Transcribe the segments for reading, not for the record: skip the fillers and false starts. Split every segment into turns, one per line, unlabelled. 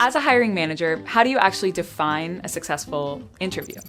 As a hiring manager, how do you actually define a successful interview?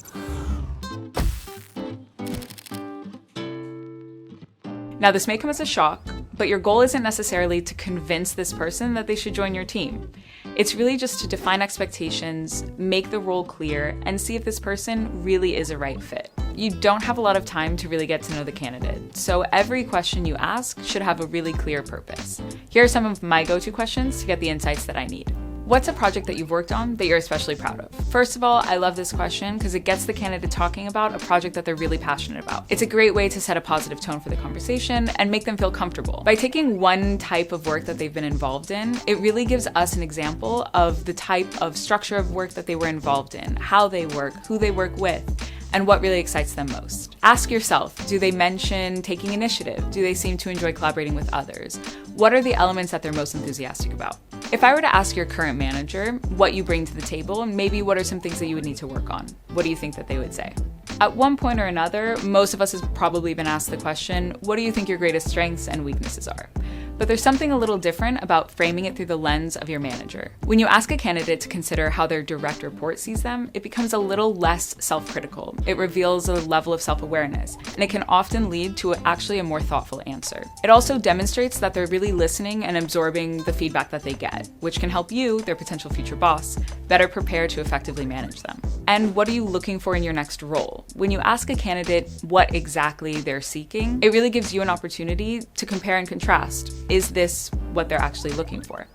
Now, this may come as a shock, but your goal isn't necessarily to convince this person that they should join your team. It's really just to define expectations, make the role clear, and see if this person really is a right fit. You don't have a lot of time to really get to know the candidate, so every question you ask should have a really clear purpose. Here are some of my go-to questions to get the insights that I need. What's a project that you've worked on that you're especially proud of? First of all, I love this question because it gets the candidate talking about a project that they're really passionate about. It's a great way to set a positive tone for the conversation and make them feel comfortable. By taking one type of work that they've been involved in, it really gives us an example of the type of structure of work that they were involved in, how they work, who they work with, and what really excites them most. Ask yourself, do they mention taking initiative? Do they seem to enjoy collaborating with others? What are the elements that they're most enthusiastic about? If I were to ask your current manager what you bring to the table, and maybe what are some things that you would need to work on, what do you think that they would say? At one point or another, most of us has probably been asked the question, what do you think your greatest strengths and weaknesses are? But there's something a little different about framing it through the lens of your manager. When you ask a candidate to consider how their direct report sees them, it becomes a little less self-critical. It reveals a level of self-awareness, and it can often lead to actually a more thoughtful answer. It also demonstrates that they're really listening and absorbing the feedback that they get, which can help you, their potential future boss, better prepare to effectively manage them. And what are you looking for in your next role? When you ask a candidate what exactly they're seeking, it really gives you an opportunity to compare and contrast. Is this what they're actually looking for?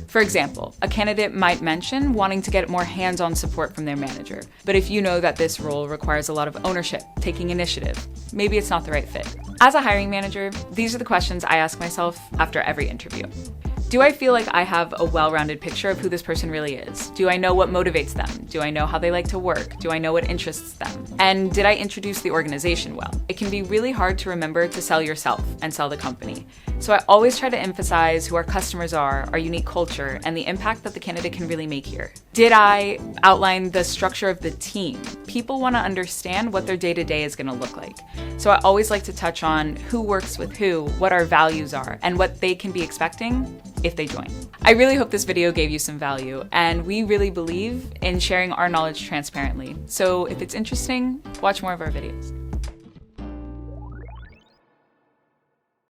For example, a candidate might mention wanting to get more hands-on support from their manager, but if you know that this role requires a lot of ownership, taking initiative, maybe it's not the right fit. As a hiring manager, these are the questions I ask myself after every interview. Do I feel like I have a well-rounded picture of who this person really is? Do I know what motivates them? Do I know how they like to work? Do I know what interests them? And did I introduce the organization well? It can be really hard to remember to sell yourself and sell the company. So I always try to emphasize who our customers are, our unique culture, and the impact that the candidate can really make here. Did I outline the structure of the team? People want to understand what their day-to-day is going to look like. So I always like to touch on who works with who, what our values are, and what they can be expecting if they join. I really hope this video gave you some value, and we really believe in sharing our knowledge transparently. So if it's interesting, watch more of our videos.